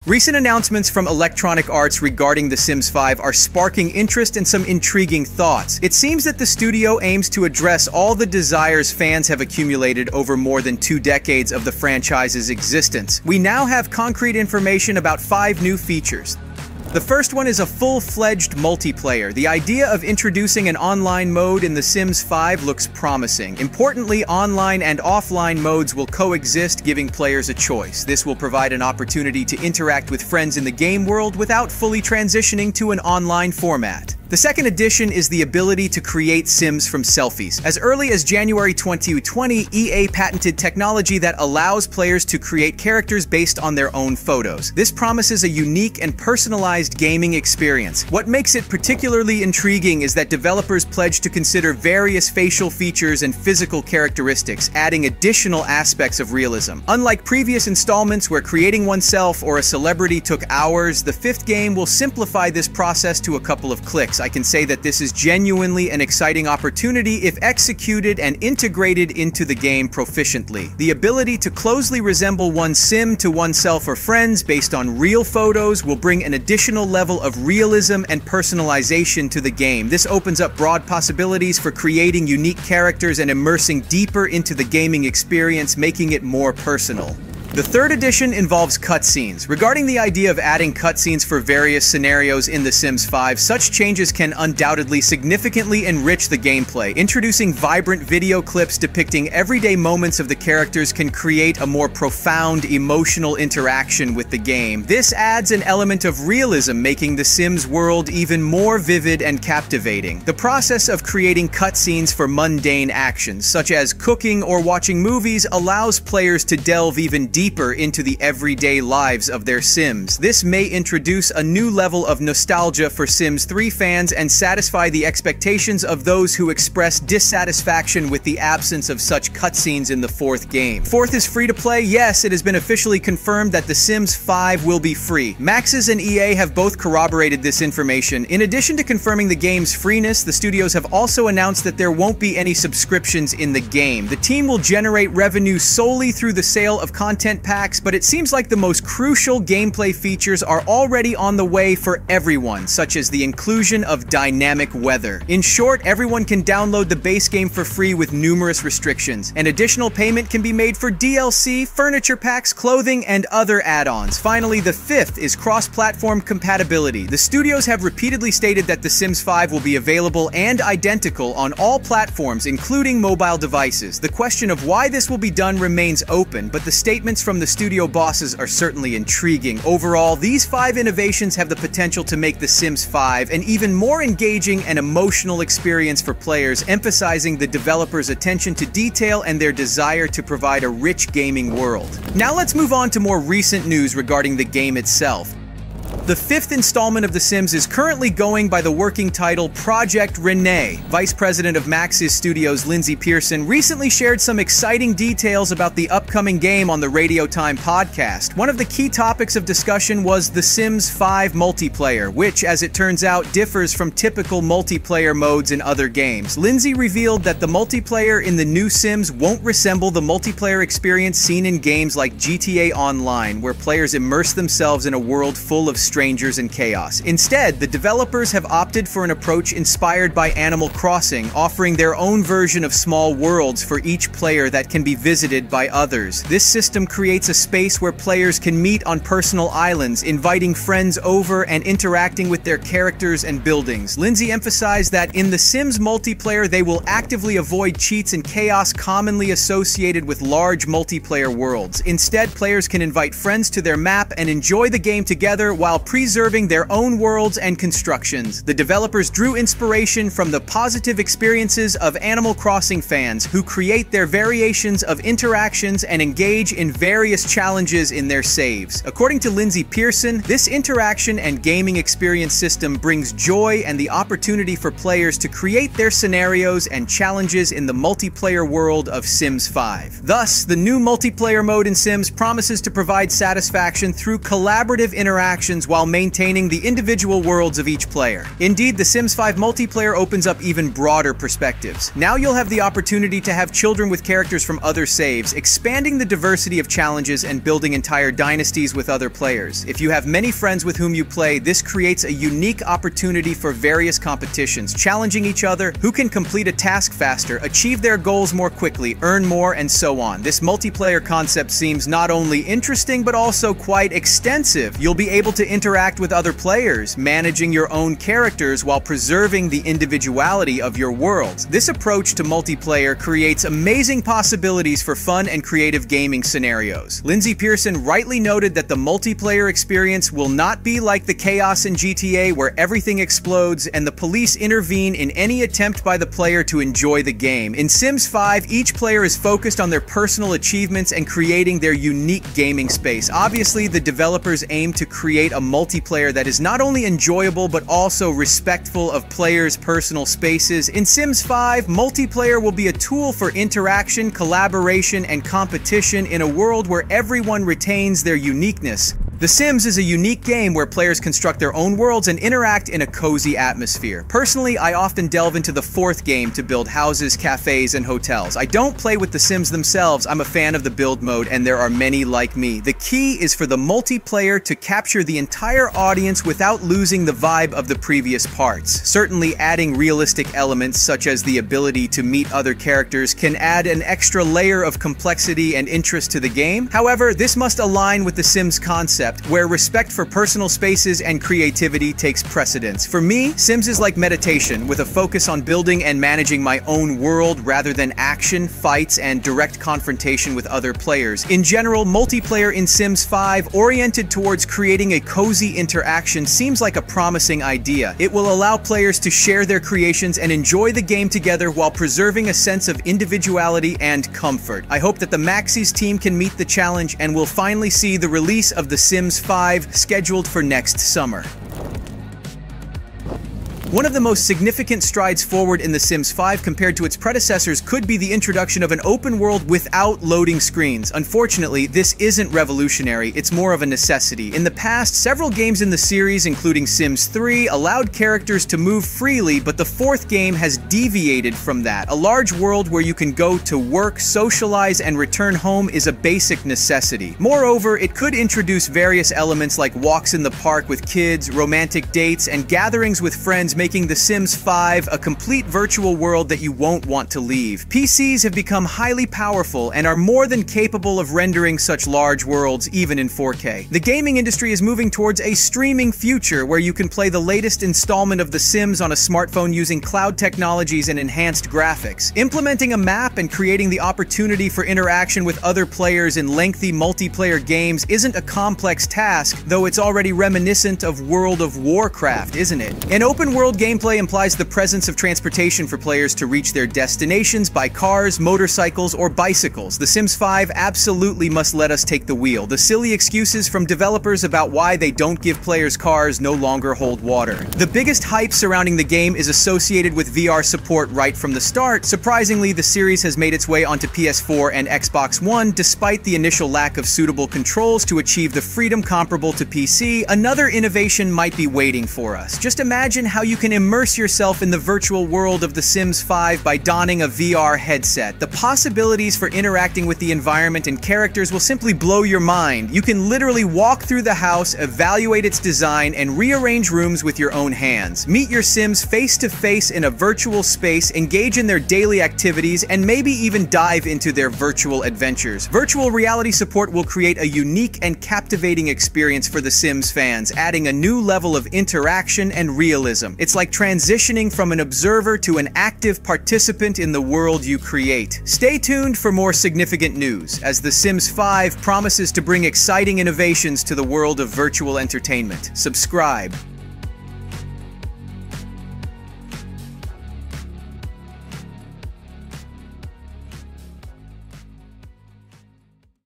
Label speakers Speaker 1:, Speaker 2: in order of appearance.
Speaker 1: Recent announcements from Electronic Arts regarding The Sims 5 are sparking interest and some intriguing thoughts. It seems that the studio aims to address all the desires fans have accumulated over more than 2 decades of the franchise's existence. We now have concrete information about 5 new features. The first one is a full-fledged multiplayer. The idea of introducing an online mode in The Sims 5 looks promising. Importantly, online and offline modes will coexist, giving players a choice. This will provide an opportunity to interact with friends in the game world without fully transitioning to an online format. The second addition is the ability to create Sims from selfies. As early as January 2020, EA patented technology that allows players to create characters based on their own photos. This promises a unique and personalized gaming experience. What makes it particularly intriguing is that developers pledge to consider various facial features and physical characteristics, adding additional aspects of realism. Unlike previous installments where creating oneself or a celebrity took hours, the 5th game will simplify this process to a couple of clicks. I can say that this is genuinely an exciting opportunity if executed and integrated into the game proficiently. The ability to closely resemble one's sim to oneself or friends based on real photos will bring an additional level of realism and personalization to the game. This opens up broad possibilities for creating unique characters and immersing deeper into the gaming experience, making it more personal. The third addition involves cutscenes. Regarding the idea of adding cutscenes for various scenarios in The Sims 5, such changes can undoubtedly significantly enrich the gameplay. Introducing vibrant video clips depicting everyday moments of the characters can create a more profound, emotional interaction with the game. This adds an element of realism, making The Sims world even more vivid and captivating. The process of creating cutscenes for mundane actions, such as cooking or watching movies, allows players to delve even deeper into the everyday lives of their Sims. This may introduce a new level of nostalgia for Sims 3 fans and satisfy the expectations of those who express dissatisfaction with the absence of such cutscenes in the 4th game. 4th is free to play. Yes, it has been officially confirmed that The Sims 5 will be free. Maxis and EA have both corroborated this information. In addition to confirming the game's freeness, the studios have also announced that there won't be any subscriptions in the game. The team will generate revenue solely through the sale of content packs, but it seems like the most crucial gameplay features are already on the way for everyone, such as the inclusion of dynamic weather. In short, everyone can download the base game for free with numerous restrictions, and additional payment can be made for DLC, furniture packs, clothing, and other add-ons. Finally, the 5th is cross-platform compatibility. The studios have repeatedly stated that The Sims 5 will be available and identical on all platforms, including mobile devices. The question of why this will be done remains open, but the statements from the studio bosses are certainly intriguing. Overall, these 5 innovations have the potential to make The Sims 5 an even more engaging and emotional experience for players, emphasizing the developers' attention to detail and their desire to provide a rich gaming world. Now let's move on to more recent news regarding the game itself. The 5th installment of The Sims is currently going by the working title Project Renee. Vice President of Maxis Studios Lindsay Pearson recently shared some exciting details about the upcoming game on the Radio Time podcast. One of the key topics of discussion was The Sims 5 multiplayer, which, as it turns out, differs from typical multiplayer modes in other games. Lindsay revealed that the multiplayer in the new Sims won't resemble the multiplayer experience seen in games like GTA Online, where players immerse themselves in a world full of strangers and chaos. Instead, the developers have opted for an approach inspired by Animal Crossing, offering their own version of small worlds for each player that can be visited by others. This system creates a space where players can meet on personal islands, inviting friends over and interacting with their characters and buildings. Lindsay emphasized that in The Sims multiplayer, they will actively avoid cheats and chaos commonly associated with large multiplayer worlds. Instead, players can invite friends to their map and enjoy the game together while preserving their own worlds and constructions. The developers drew inspiration from the positive experiences of Animal Crossing fans who create their variations of interactions and engage in various challenges in their saves. According to Lindsay Pearson, this interaction and gaming experience system brings joy and the opportunity for players to create their scenarios and challenges in the multiplayer world of Sims 5. Thus, the new multiplayer mode in Sims promises to provide satisfaction through collaborative interactions while maintaining the individual worlds of each player. Indeed, The Sims 5 multiplayer opens up even broader perspectives. Now you'll have the opportunity to have children with characters from other saves, expanding the diversity of challenges and building entire dynasties with other players. If you have many friends with whom you play, this creates a unique opportunity for various competitions, challenging each other, who can complete a task faster, achieve their goals more quickly, earn more, and so on. This multiplayer concept seems not only interesting, but also quite extensive. You'll be able to interact with other players, managing your own characters while preserving the individuality of your worlds. This approach to multiplayer creates amazing possibilities for fun and creative gaming scenarios. Lindsay Pearson rightly noted that the multiplayer experience will not be like the chaos in GTA, where everything explodes and the police intervene in any attempt by the player to enjoy the game. In Sims 5, each player is focused on their personal achievements and creating their unique gaming space. Obviously, the developers aim to create a multiplayer that is not only enjoyable but also respectful of players' personal spaces. In Sims 5, multiplayer will be a tool for interaction, collaboration, and competition in a world where everyone retains their uniqueness. The Sims is a unique game where players construct their own worlds and interact in a cozy atmosphere. Personally, I often delve into the fourth game to build houses, cafes, and hotels. I don't play with the Sims themselves. I'm a fan of the build mode, and there are many like me. The key is for the multiplayer to capture the entire audience without losing the vibe of the previous parts. Certainly, adding realistic elements such as the ability to meet other characters can add an extra layer of complexity and interest to the game. However, this must align with the Sims concept, where respect for personal spaces and creativity takes precedence. For me, Sims is like meditation, with a focus on building and managing my own world rather than action, fights, and direct confrontation with other players. In general, multiplayer in Sims 5, oriented towards creating a cozy interaction, seems like a promising idea. It will allow players to share their creations and enjoy the game together while preserving a sense of individuality and comfort. I hope that the Maxis team can meet the challenge and we'll finally see the release of The Sims 5 scheduled for next summer. One of the most significant strides forward in The Sims 5 compared to its predecessors could be the introduction of an open world without loading screens. Unfortunately, this isn't revolutionary, it's more of a necessity. In the past, several games in the series, including Sims 3, allowed characters to move freely, but the fourth game has deviated from that. A large world where you can go to work, socialize, and return home is a basic necessity. Moreover, it could introduce various elements like walks in the park with kids, romantic dates, and gatherings with friends, making The Sims 5 a complete virtual world that you won't want to leave. PCs have become highly powerful and are more than capable of rendering such large worlds even in 4K. The gaming industry is moving towards a streaming future where you can play the latest installment of The Sims on a smartphone using cloud technologies and enhanced graphics. Implementing a map and creating the opportunity for interaction with other players in lengthy multiplayer games isn't a complex task, though it's already reminiscent of World of Warcraft, isn't it? An open world gameplay implies the presence of transportation for players to reach their destinations by cars, motorcycles, or bicycles. The Sims 5 absolutely must let us take the wheel. The silly excuses from developers about why they don't give players cars no longer hold water. The biggest hype surrounding the game is associated with VR support right from the start. Surprisingly, the series has made its way onto PS4 and Xbox One despite the initial lack of suitable controls to achieve the freedom comparable to PC. Another innovation might be waiting for us. Just imagine how you can immerse yourself in the virtual world of The Sims 5 by donning a VR headset. The possibilities for interacting with the environment and characters will simply blow your mind. You can literally walk through the house, evaluate its design, and rearrange rooms with your own hands. Meet your Sims face to face in a virtual space, engage in their daily activities, and maybe even dive into their virtual adventures. Virtual reality support will create a unique and captivating experience for The Sims fans, adding a new level of interaction and realism. It's like transitioning from an observer to an active participant in the world you create. Stay tuned for more significant news, as The Sims 5 promises to bring exciting innovations to the world of virtual entertainment. Subscribe.